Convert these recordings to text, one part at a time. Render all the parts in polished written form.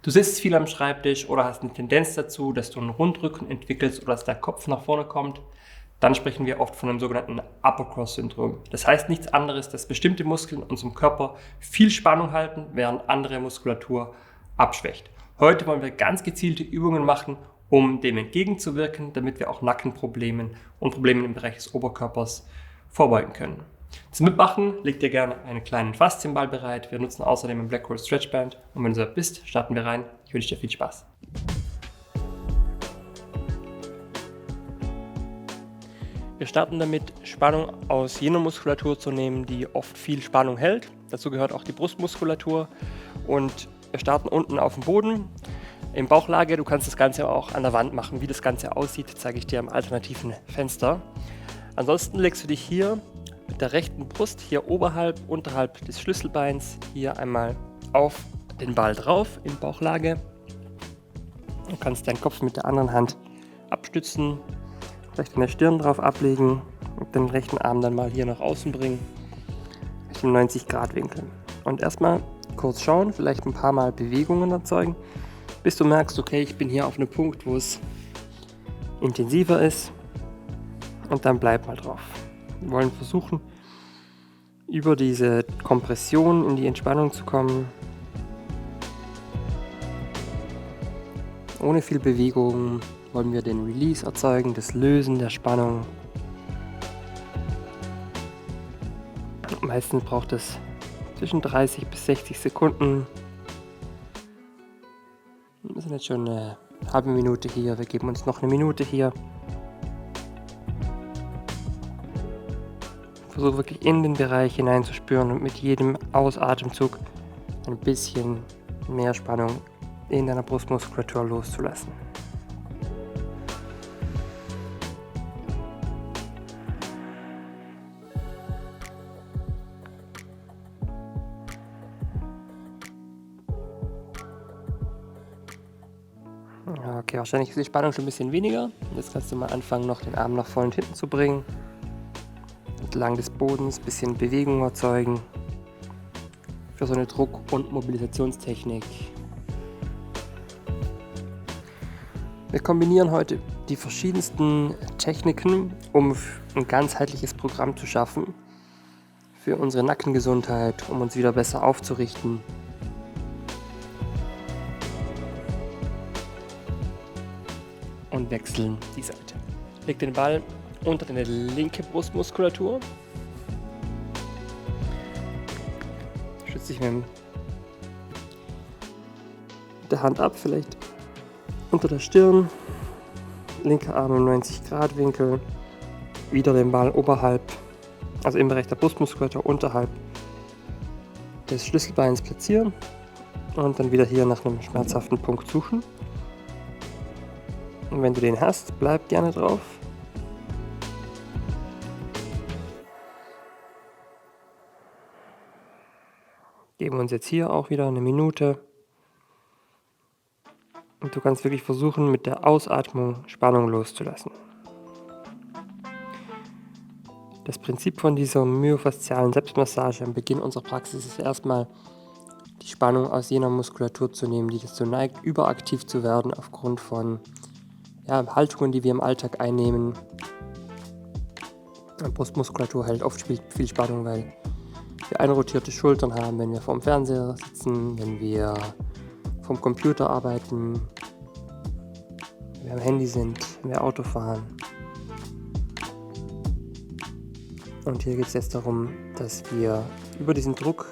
Du sitzt viel am Schreibtisch oder hast eine Tendenz dazu, dass du einen Rundrücken entwickelst oder dass der Kopf nach vorne kommt, dann sprechen wir oft von einem sogenannten Upper Cross Syndrom. Das heißt nichts anderes, dass bestimmte Muskeln in unserem Körper viel Spannung halten, während andere Muskulatur abschwächt. Heute wollen wir ganz gezielte Übungen machen, um dem entgegenzuwirken, damit wir auch Nackenproblemen und Problemen im Bereich des Oberkörpers vorbeugen können. Zum Mitmachen leg dir gerne einen kleinen Faszienball bereit. Wir nutzen außerdem ein Blackroll Stretchband. Und wenn du soweit bist, starten wir rein. Ich wünsche dir viel Spaß. Wir starten damit, Spannung aus jener Muskulatur zu nehmen, die oft viel Spannung hält. Dazu gehört auch die Brustmuskulatur. Und wir starten unten auf dem Boden, in Bauchlage. Du kannst das Ganze auch an der Wand machen. Wie das Ganze aussieht, zeige ich dir am alternativen Fenster. Ansonsten legst du dich hier mit der rechten Brust hier unterhalb des Schlüsselbeins hier einmal auf den Ball drauf in Bauchlage. Du kannst deinen Kopf mit der anderen Hand abstützen, vielleicht in der Stirn drauf ablegen und den rechten Arm dann mal hier nach außen bringen, mit dem 90-Grad-Winkel. Und erstmal kurz schauen, vielleicht ein paar Mal Bewegungen erzeugen, bis du merkst, okay, ich bin hier auf einem Punkt, wo es intensiver ist, und dann bleib mal drauf. Wir wollen versuchen, über diese Kompression in die Entspannung zu kommen, ohne viel Bewegung. Wollen wir den Release erzeugen, das Lösen der Spannung. Meistens braucht es zwischen 30 bis 60 Sekunden. Wir sind jetzt schon eine halbe Minute hier, wir geben uns noch eine Minute hier. Versuche wirklich in den Bereich hineinzuspüren und mit jedem Ausatemzug ein bisschen mehr Spannung in deiner Brustmuskulatur loszulassen. Okay, wahrscheinlich ist die Spannung schon ein bisschen weniger. Jetzt kannst du mal anfangen, noch den Arm nach vorne und hinten zu bringen. Entlang des Bodens ein bisschen Bewegung erzeugen für so eine Druck- und Mobilisationstechnik. Wir kombinieren heute die verschiedensten Techniken, um ein ganzheitliches Programm zu schaffen für unsere Nackengesundheit, um uns wieder besser aufzurichten. Und wechseln die Seite. Leg den Ball unter deine linke Brustmuskulatur. Stütz dich mit der Hand ab, vielleicht unter der Stirn. Linker Arm im 90-Grad-Winkel. Wieder den Ball oberhalb, also im Bereich der Brustmuskulatur unterhalb des Schlüsselbeins platzieren. Und dann wieder hier nach einem schmerzhaften Punkt suchen. Und wenn du den hast, bleib gerne drauf. Geben uns jetzt hier auch wieder eine Minute. Und du kannst wirklich versuchen, mit der Ausatmung Spannung loszulassen. Das Prinzip von dieser myofaszialen Selbstmassage am Beginn unserer Praxis ist erstmal, die Spannung aus jener Muskulatur zu nehmen, die dazu neigt, überaktiv zu werden aufgrund von Haltungen, die wir im Alltag einnehmen. Die Brustmuskulatur hält oft viel Spannung, weil wir einrotierte Schultern haben, wenn wir vorm Fernseher sitzen, wenn wir vom Computer arbeiten, wenn wir am Handy sind, wenn wir Auto fahren. Und hier geht es jetzt darum, dass wir über diesen Druck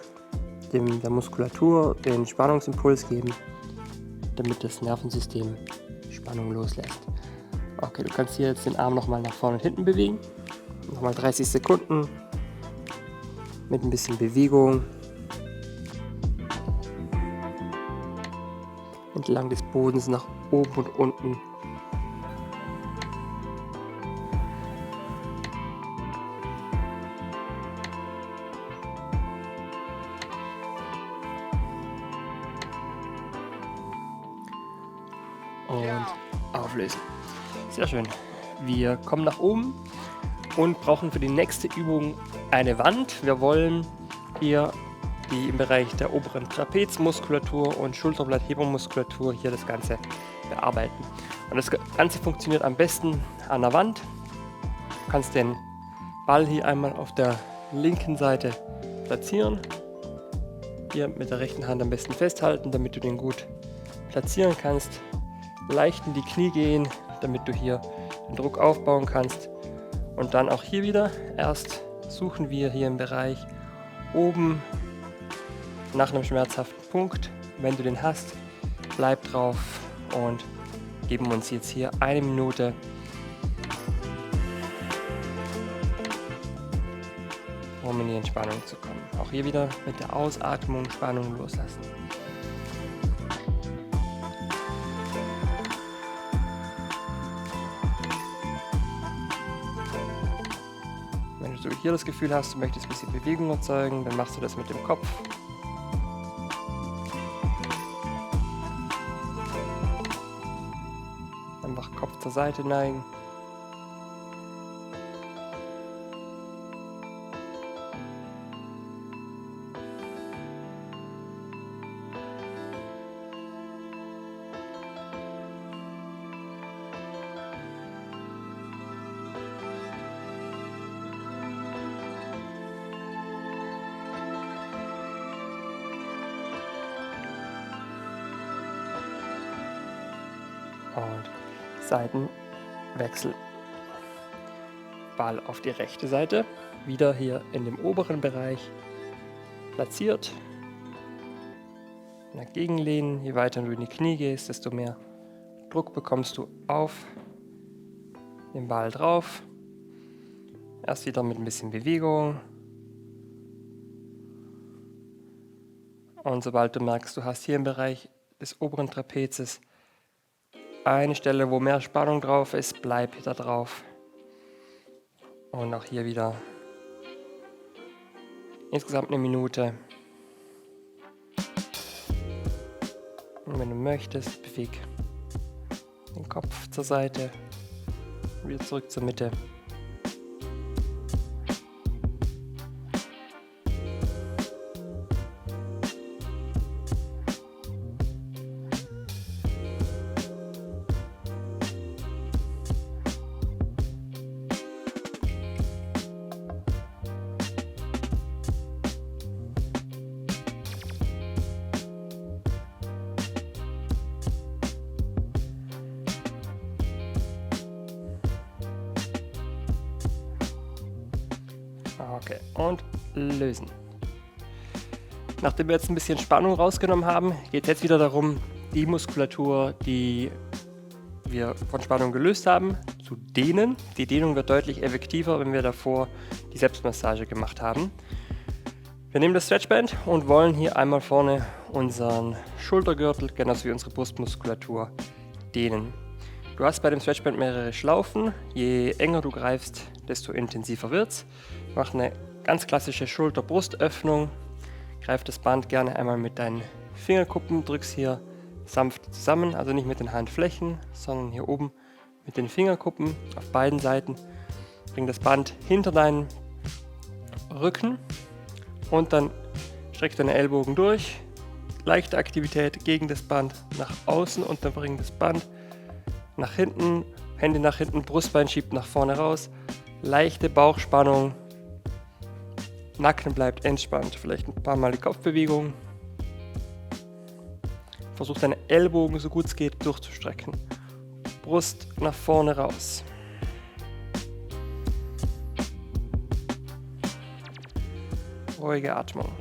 der Muskulatur den Spannungsimpuls geben, damit das Nervensystem Spannung loslässt. Okay, du kannst hier jetzt den Arm nochmal nach vorne und hinten bewegen. Nochmal 30 Sekunden. Mit ein bisschen Bewegung entlang des Bodens nach oben und unten. Und auflösen. Sehr schön. Wir kommen nach oben und brauchen für die nächste Übung eine Wand. Wir wollen hier die im Bereich der oberen Trapezmuskulatur und Schulterblatthebermuskulatur hier das Ganze bearbeiten. Und das Ganze funktioniert am besten an der Wand. Du kannst den Ball hier einmal auf der linken Seite platzieren. Hier mit der rechten Hand am besten festhalten, damit du den gut platzieren kannst. Leicht in die Knie gehen, damit du hier den Druck aufbauen kannst. Und dann auch hier wieder. Erst suchen wir hier im Bereich oben nach einem schmerzhaften Punkt. Wenn du den hast, bleib drauf und geben uns jetzt hier 1 Minute um in die Entspannung zu kommen. Auch hier wieder mit der Ausatmung Spannung loslassen. Wenn du hier das Gefühl hast, du möchtest ein bisschen Bewegung erzeugen, dann machst du das mit dem Kopf. Einfach Kopf zur Seite neigen. Und Seitenwechsel. Ball auf die rechte Seite, wieder hier in dem oberen Bereich platziert. Dagegen lehnen, je weiter du in die Knie gehst, desto mehr Druck bekommst du auf den Ball drauf. Erst wieder mit ein bisschen Bewegung. Und sobald du merkst, du hast hier im Bereich des oberen Trapezes eine Stelle, wo mehr Spannung drauf ist, bleib da drauf. Und auch hier wieder insgesamt 1 Minute. Und wenn du möchtest, beweg den Kopf zur Seite, wieder zurück zur Mitte. Okay, und lösen. Nachdem wir jetzt ein bisschen Spannung rausgenommen haben, geht es jetzt wieder darum, die Muskulatur, die wir von Spannung gelöst haben, zu dehnen. Die Dehnung wird deutlich effektiver, wenn wir davor die Selbstmassage gemacht haben. Wir nehmen das Stretchband und wollen hier einmal vorne unseren Schultergürtel, genauso wie unsere Brustmuskulatur, dehnen. Du hast bei dem Stretchband mehrere Schlaufen. Je enger du greifst, desto intensiver wird's. Mach eine ganz klassische Schulter-Brustöffnung. Greif das Band gerne einmal mit deinen Fingerkuppen, drück's hier sanft zusammen, also nicht mit den Handflächen, sondern hier oben mit den Fingerkuppen auf beiden Seiten. Bring das Band hinter deinen Rücken und dann streck deine Ellbogen durch. Leichte Aktivität gegen das Band nach außen und dann bring das Band nach hinten, Hände nach hinten, Brustbein schiebt nach vorne raus. Leichte Bauchspannung. Nacken bleibt entspannt. Vielleicht ein paar Mal die Kopfbewegung. Versuch deine Ellbogen so gut es geht durchzustrecken. Brust nach vorne raus. Ruhige Atmung.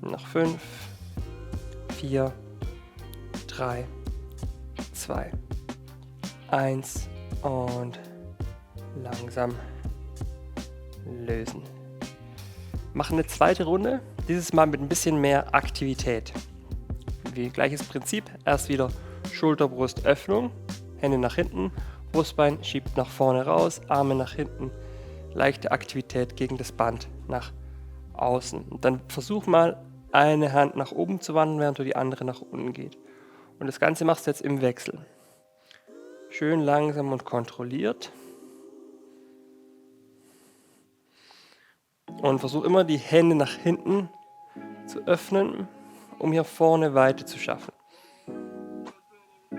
Noch 5, 4, 3, 2, 1 und langsam lösen. Machen eine zweite Runde, dieses Mal mit ein bisschen mehr Aktivität. Wie gleiches Prinzip, erst wieder Schulter, Brust, Öffnung, Hände nach hinten, Brustbein schiebt nach vorne raus, Arme nach hinten, leichte Aktivität gegen das Band nach außen. Und dann versuch mal, eine Hand nach oben zu wandern, während du die andere nach unten geht. Und das Ganze machst du jetzt im Wechsel. Schön langsam und kontrolliert. Und versuche immer die Hände nach hinten zu öffnen, um hier vorne Weite zu schaffen. Du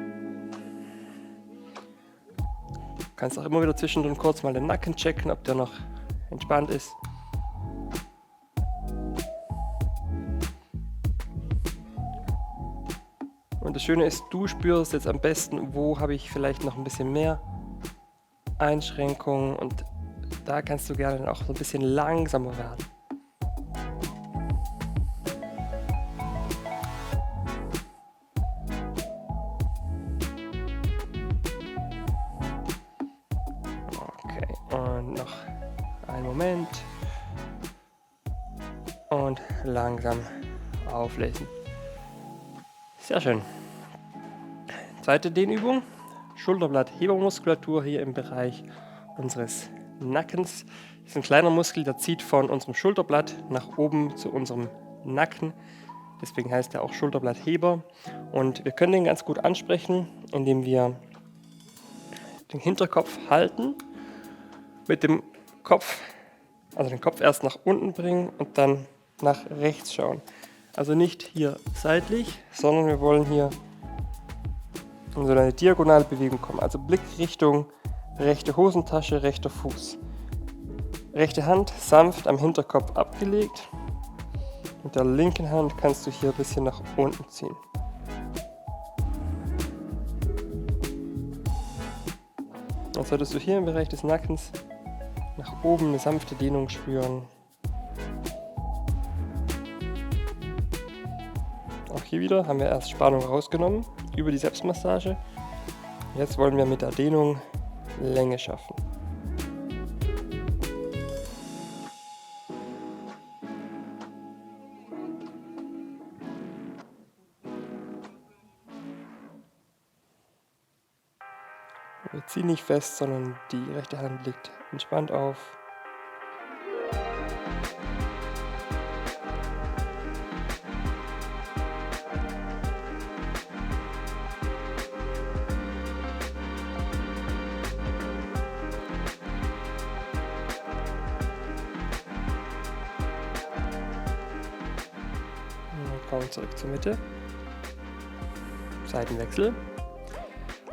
kannst auch immer wieder zwischendrin kurz mal den Nacken checken, ob der noch entspannt ist. Und das Schöne ist, du spürst jetzt am besten, wo habe ich vielleicht noch ein bisschen mehr Einschränkungen, und da kannst du gerne auch so ein bisschen langsamer werden. Okay, und noch einen Moment. Und langsam auflesen. Sehr schön. Zweite Dehnübung. Schulterblatt-Hebermuskulatur hier im Bereich unseres Nackens. Das ist ein kleiner Muskel, der zieht von unserem Schulterblatt nach oben zu unserem Nacken. Deswegen heißt er auch Schulterblattheber. Und wir können den ganz gut ansprechen, indem wir den Hinterkopf halten, mit dem Kopf, also den Kopf erst nach unten bringen und dann nach rechts schauen. Also nicht hier seitlich, sondern wir wollen hier in so eine diagonale Bewegung kommen. Also Blickrichtung rechte Hosentasche, rechter Fuß. Rechte Hand sanft am Hinterkopf abgelegt. Mit der linken Hand kannst du hier ein bisschen nach unten ziehen. Dann solltest du hier im Bereich des Nackens nach oben eine sanfte Dehnung spüren. Auch hier wieder haben wir erst Spannung rausgenommen über die Selbstmassage. Jetzt wollen wir mit der Dehnung Länge schaffen. Wir ziehen nicht fest, sondern die rechte Hand liegt entspannt auf. Kommen zurück zur Mitte. Seitenwechsel.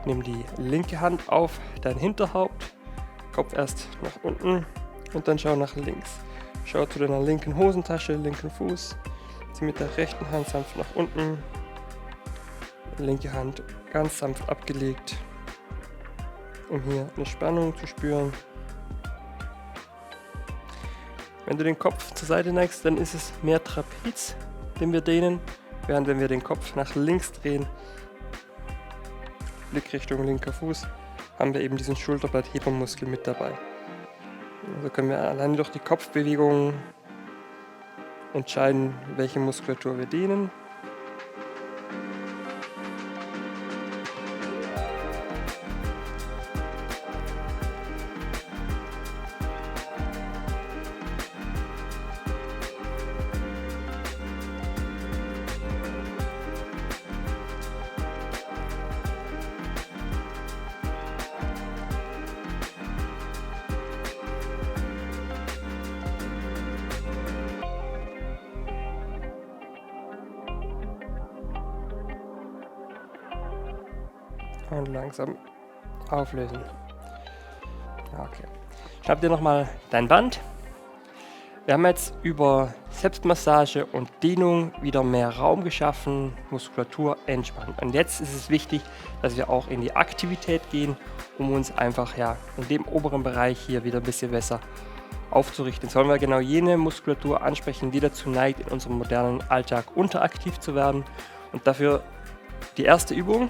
Nimm die linke Hand auf dein Hinterhaupt, Kopf erst nach unten und dann schau nach links. Schau zu deiner linken Hosentasche, linken Fuß. Zieh mit der rechten Hand sanft nach unten. Linke Hand ganz sanft abgelegt, um hier eine Spannung zu spüren. Wenn du den Kopf zur Seite neigst, dann ist es mehr Trapez, den wir dehnen, während wenn wir den Kopf nach links drehen, Blickrichtung linker Fuß, haben wir eben diesen Schulterblatt-Hebermuskel mit dabei. Also können wir allein durch die Kopfbewegungen entscheiden, welche Muskulatur wir dehnen. Und langsam auflösen. Okay. Schnapp dir nochmal dein Band. Wir haben jetzt über Selbstmassage und Dehnung wieder mehr Raum geschaffen, Muskulatur entspannt. Und jetzt ist es wichtig, dass wir auch in die Aktivität gehen, um uns einfach in dem oberen Bereich hier wieder ein bisschen besser aufzurichten. Jetzt wollen wir genau jene Muskulatur ansprechen, die dazu neigt, in unserem modernen Alltag unteraktiv zu werden. Und dafür die erste Übung.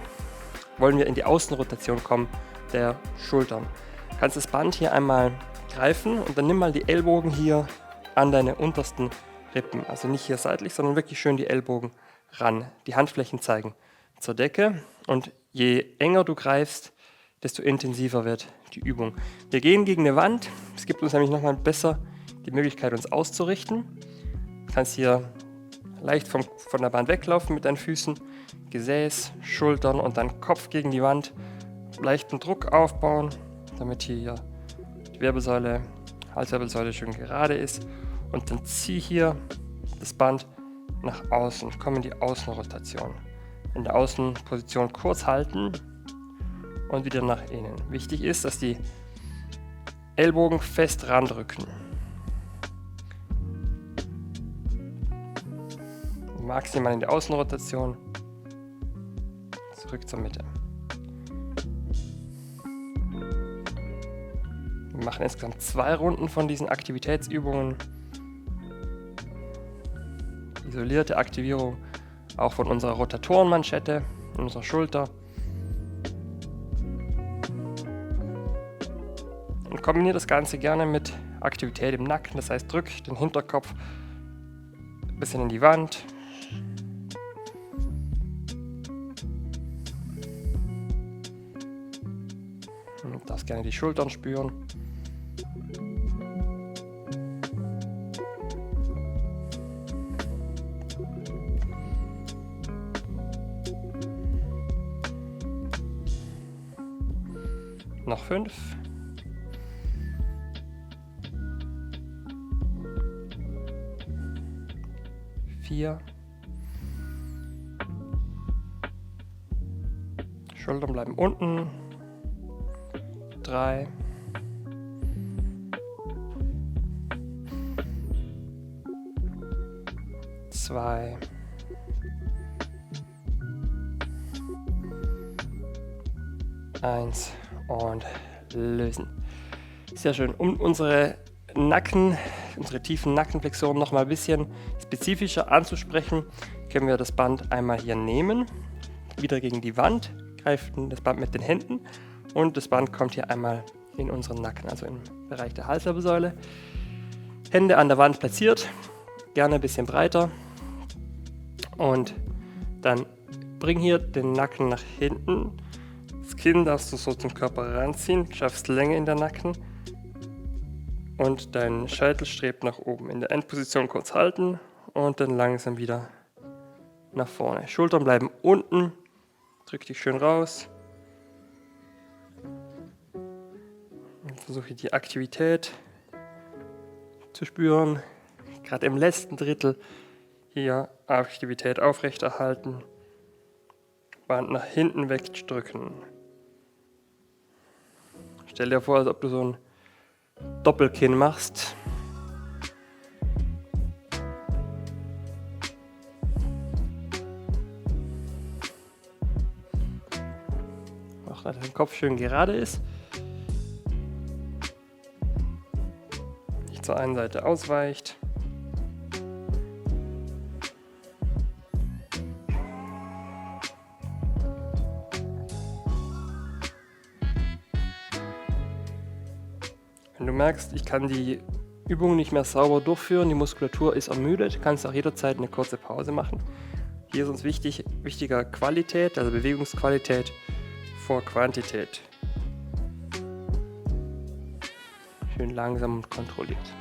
Wollen wir in die Außenrotation kommen der Schultern. Du kannst das Band hier einmal greifen und dann nimm mal die Ellbogen hier an deine untersten Rippen. Also nicht hier seitlich, sondern wirklich schön die Ellbogen ran. Die Handflächen zeigen zur Decke und je enger du greifst, desto intensiver wird die Übung. Wir gehen gegen eine Wand. Es gibt uns nämlich nochmal besser die Möglichkeit, uns auszurichten. Du kannst hier leicht von der Wand weglaufen mit deinen Füßen. Gesäß, Schultern und dann Kopf gegen die Wand. Leichten Druck aufbauen, damit hier die Wirbelsäule, Halswirbelsäule schön gerade ist. Und dann ziehe hier das Band nach außen, komme in die Außenrotation. In der Außenposition kurz halten und wieder nach innen. Wichtig ist, dass die Ellbogen fest randrücken. Maximal in die Außenrotation. Zurück zur Mitte. Wir machen insgesamt 2 Runden von diesen Aktivitätsübungen. Isolierte Aktivierung auch von unserer Rotatorenmanschette, unserer Schulter. Und kombiniere das Ganze gerne mit Aktivität im Nacken, das heißt, drück den Hinterkopf ein bisschen in die Wand. Und darfst gerne die Schultern spüren. Noch 5. Schultern bleiben unten. 3. 2. 1 und lösen. Sehr schön. Um unsere tiefen Nackenflexoren noch mal ein bisschen spezifischer anzusprechen, können wir das Band einmal hier nehmen, wieder gegen die Wand, greifen das Band mit den Händen und das Band kommt hier einmal in unseren Nacken, also im Bereich der Halswirbelsäule. Hände an der Wand platziert, gerne ein bisschen breiter und dann bring hier den Nacken nach hinten. Das Kinn darfst du so zum Körper ranziehen, schaffst Länge in der Nacken und dein Scheitel strebt nach oben. In der Endposition kurz halten und dann langsam wieder nach vorne. Schultern bleiben unten, drück dich schön raus. Und versuche die Aktivität zu spüren. Gerade im letzten Drittel hier Aktivität aufrechterhalten. Band nach hinten wegdrücken. Stell dir vor, als ob du so ein Doppelkinn machst. Auch dass dein Kopf schön gerade ist. Nicht zur einen Seite ausweicht. Wenn du merkst, ich kann die Übung nicht mehr sauber durchführen, die Muskulatur ist ermüdet, kannst du auch jederzeit eine kurze Pause machen. Hier ist uns wichtiger Qualität, also Bewegungsqualität vor Quantität. Schön langsam und kontrolliert.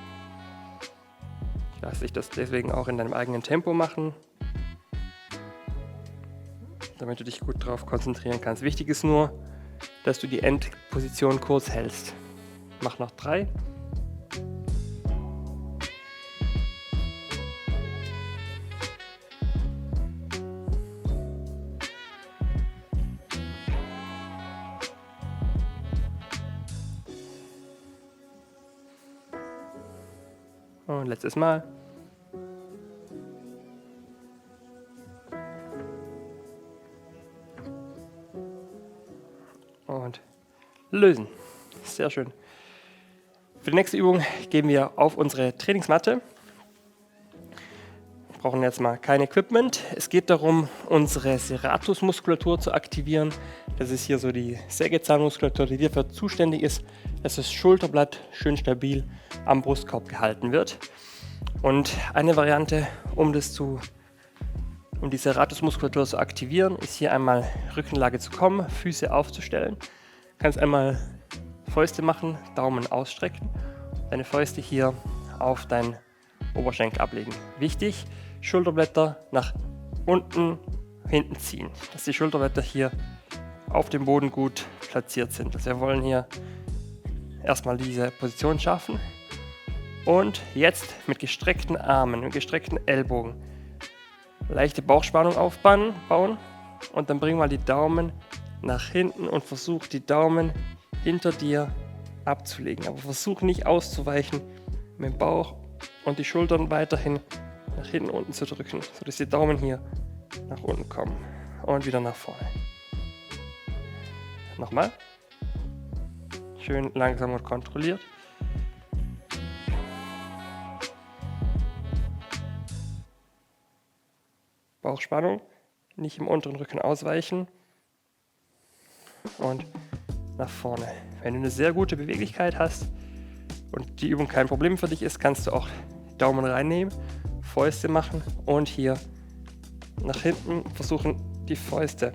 Lass dich das deswegen auch in deinem eigenen Tempo machen, damit du dich gut darauf konzentrieren kannst. Wichtig ist nur, dass du die Endposition kurz hältst. Mach noch 3. Und letztes Mal. Und lösen. Sehr schön. Für die nächste Übung gehen wir auf unsere Trainingsmatte. Wir brauchen jetzt mal kein Equipment. Es geht darum, unsere Serratusmuskulatur zu aktivieren. Das ist hier so die Sägezahnmuskulatur, die dafür zuständig ist, dass das Schulterblatt schön stabil am Brustkorb gehalten wird. Und eine Variante, um die Serratusmuskulatur zu aktivieren, ist hier einmal Rückenlage zu kommen, Füße aufzustellen. Du kannst einmal Fäuste machen, Daumen ausstrecken, deine Fäuste hier auf deinen Oberschenkel ablegen. Wichtig, Schulterblätter nach unten, hinten ziehen, dass die Schulterblätter hier auf dem Boden gut platziert sind. Also wir wollen hier erstmal diese Position schaffen Und jetzt mit gestreckten Armen, mit gestreckten Ellbogen leichte Bauchspannung aufbauen und dann bring mal die Daumen nach hinten und versuch die Daumen hinter dir abzulegen. Aber versuch nicht auszuweichen mit dem Bauch und die Schultern weiterhin nach hinten unten zu drücken, sodass die Daumen hier nach unten kommen und wieder nach vorne. Nochmal. Schön langsam und kontrolliert. Bauchspannung, nicht im unteren Rücken ausweichen und nach vorne. Wenn du eine sehr gute Beweglichkeit hast und die Übung kein Problem für dich ist, kannst du auch Daumen reinnehmen, Fäuste machen und hier nach hinten versuchen, die Fäuste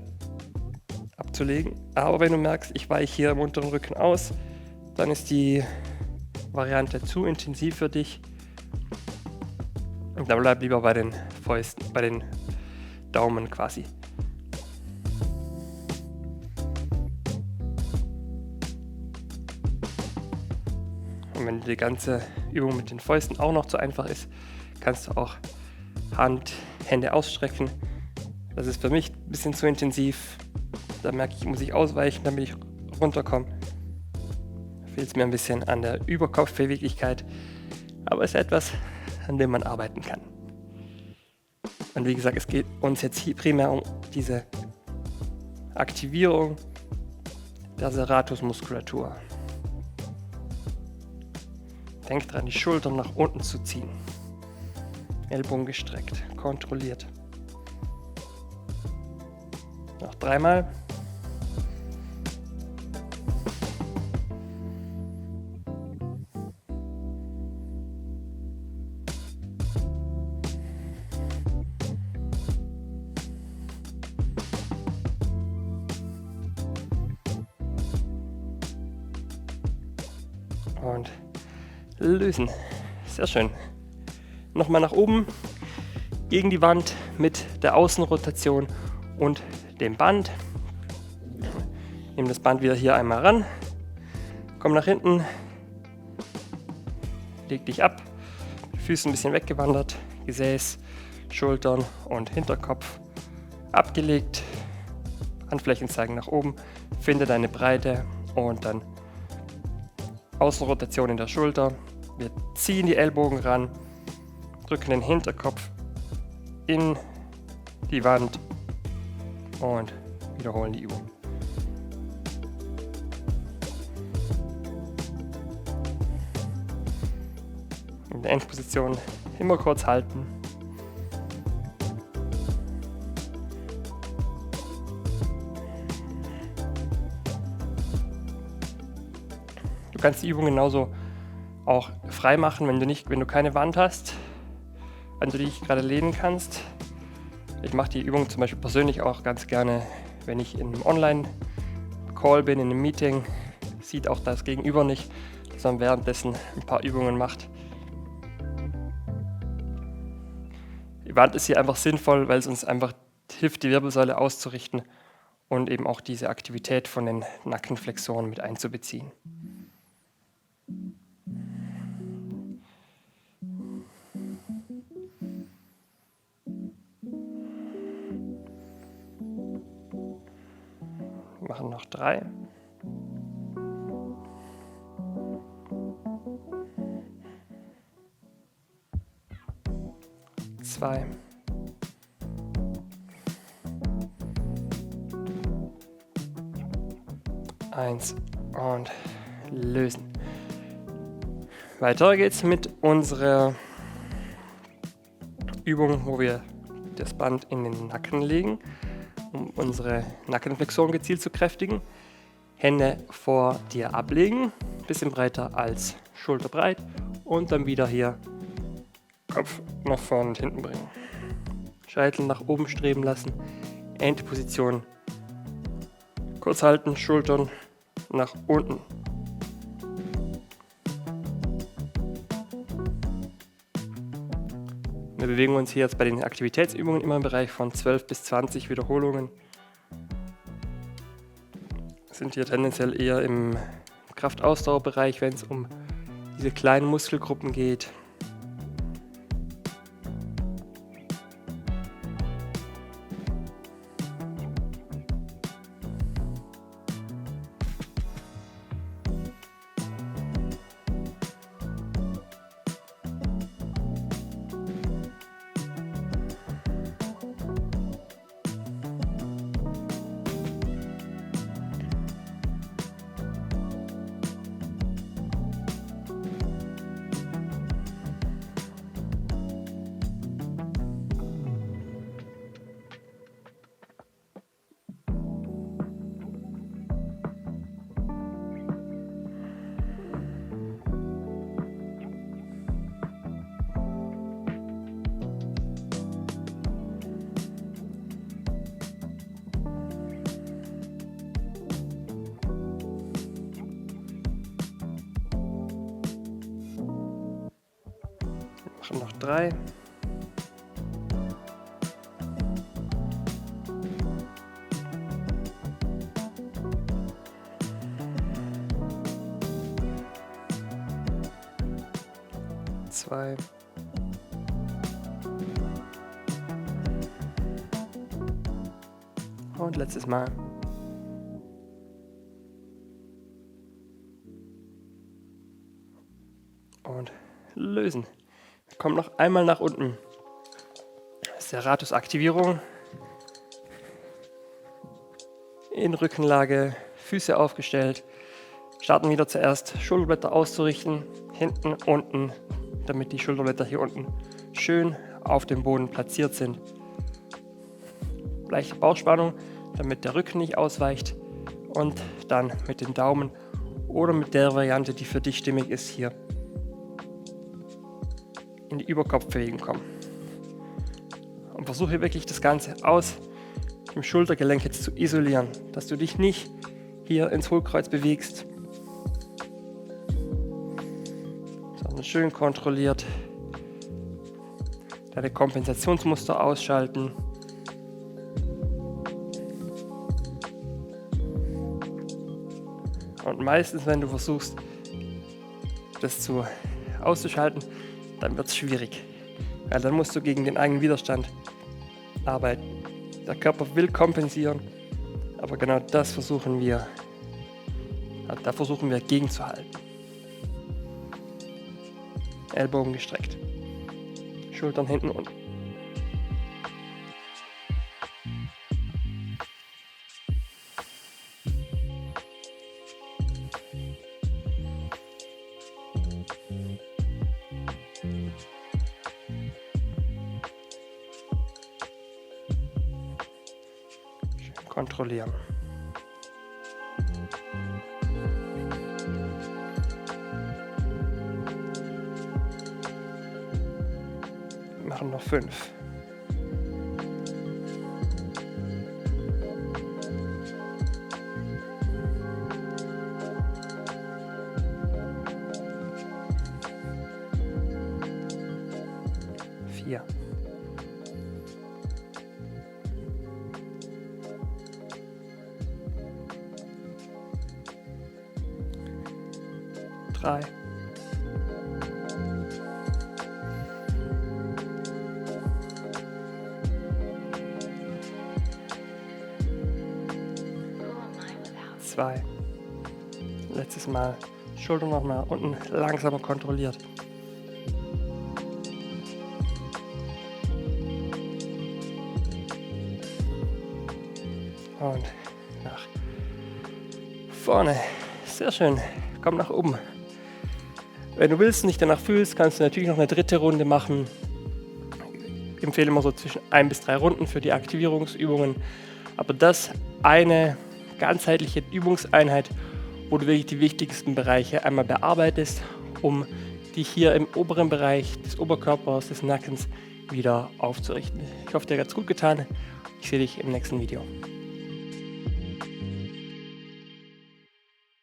abzulegen. Aber wenn du merkst, ich weiche hier im unteren Rücken aus, dann ist die Variante zu intensiv für dich. Und dann bleib lieber bei den Fäusten, bei den Daumen quasi. Und wenn die ganze Übung mit den Fäusten auch noch zu einfach ist, kannst du auch Hände ausstrecken. Das ist für mich ein bisschen zu intensiv. Da merke ich, muss ich ausweichen, damit ich runterkomme. Da fehlt es mir ein bisschen an der Überkopfbeweglichkeit. Aber es ist etwas, an dem man arbeiten kann. Und wie gesagt, es geht uns jetzt hier primär um diese Aktivierung der Serratusmuskulatur. Denk dran, die Schultern nach unten zu ziehen. Ellbogen gestreckt, kontrolliert. Noch 3-mal. Und lösen. Sehr schön. Nochmal nach oben, gegen die Wand mit der Außenrotation und dem Band. Nimm das Band wieder hier einmal ran. Komm nach hinten. Leg dich ab. Füße ein bisschen weggewandert. Gesäß, Schultern und Hinterkopf abgelegt. Handflächen zeigen nach oben. Finde deine Breite und dann Außenrotation in der Schulter. Wir ziehen die Ellbogen ran, drücken den Hinterkopf in die Wand und wiederholen die Übung. In der Endposition immer kurz halten. Du kannst die Übung genauso auch frei machen, wenn du keine Wand hast, an die du dich gerade lehnen kannst. Ich mache die Übung zum Beispiel persönlich auch ganz gerne, wenn ich in einem Online-Call bin, in einem Meeting, sieht auch das Gegenüber nicht, dass man währenddessen ein paar Übungen macht. Die Wand ist hier einfach sinnvoll, weil es uns einfach hilft, die Wirbelsäule auszurichten und eben auch diese Aktivität von den Nackenflexoren mit einzubeziehen. Wir machen noch 3. Zwei. 1 und lösen. Weiter geht's mit unserer Übung, wo wir das Band in den Nacken legen, um unsere Nackenflexoren gezielt zu kräftigen. Hände vor dir ablegen, bisschen breiter als schulterbreit und dann wieder hier Kopf nach vorne und hinten bringen. Scheitel nach oben streben lassen, Endposition. Kurz halten, Schultern nach unten. Wir bewegen uns hier jetzt bei den Aktivitätsübungen immer im Bereich von 12 bis 20 Wiederholungen. Wir sind hier tendenziell eher im Kraftausdauerbereich, wenn es um diese kleinen Muskelgruppen geht. Machen noch 3. Zwei. Und letztes Mal. Und lösen. Kommt noch einmal nach unten. Serratus-Aktivierung. In Rückenlage, Füße aufgestellt. Starten wieder zuerst, Schulterblätter auszurichten. Hinten, unten, damit die Schulterblätter hier unten schön auf dem Boden platziert sind. Leichte Bauchspannung, damit der Rücken nicht ausweicht. Und dann mit den Daumen oder mit der Variante, die für dich stimmig ist, hier in die Überkopfbewegung kommen. Und versuche wirklich das Ganze aus dem Schultergelenk jetzt zu isolieren, dass du dich nicht hier ins Hohlkreuz bewegst, sondern schön kontrolliert deine Kompensationsmuster ausschalten. Und meistens, wenn du versuchst, das auszuschalten, dann wird es schwierig, weil dann musst du gegen den eigenen Widerstand arbeiten. Der Körper will kompensieren, aber genau das versuchen wir gegenzuhalten. Ellbogen gestreckt, Schultern hinten unten. Kontrollieren. Wir machen noch 5. Vier. 3. 2. Letztes Mal. Schulter nochmal unten langsamer kontrolliert. Und nach vorne. Sehr schön. Komm nach oben. Wenn du willst und dich danach fühlst, kannst du natürlich noch eine dritte Runde machen. Ich empfehle immer so zwischen 1 bis 3 Runden für die Aktivierungsübungen. Aber das eine ganzheitliche Übungseinheit, wo du wirklich die wichtigsten Bereiche einmal bearbeitest, um dich hier im oberen Bereich des Oberkörpers, des Nackens wieder aufzurichten. Ich hoffe, dir hat es gut getan. Ich sehe dich im nächsten Video.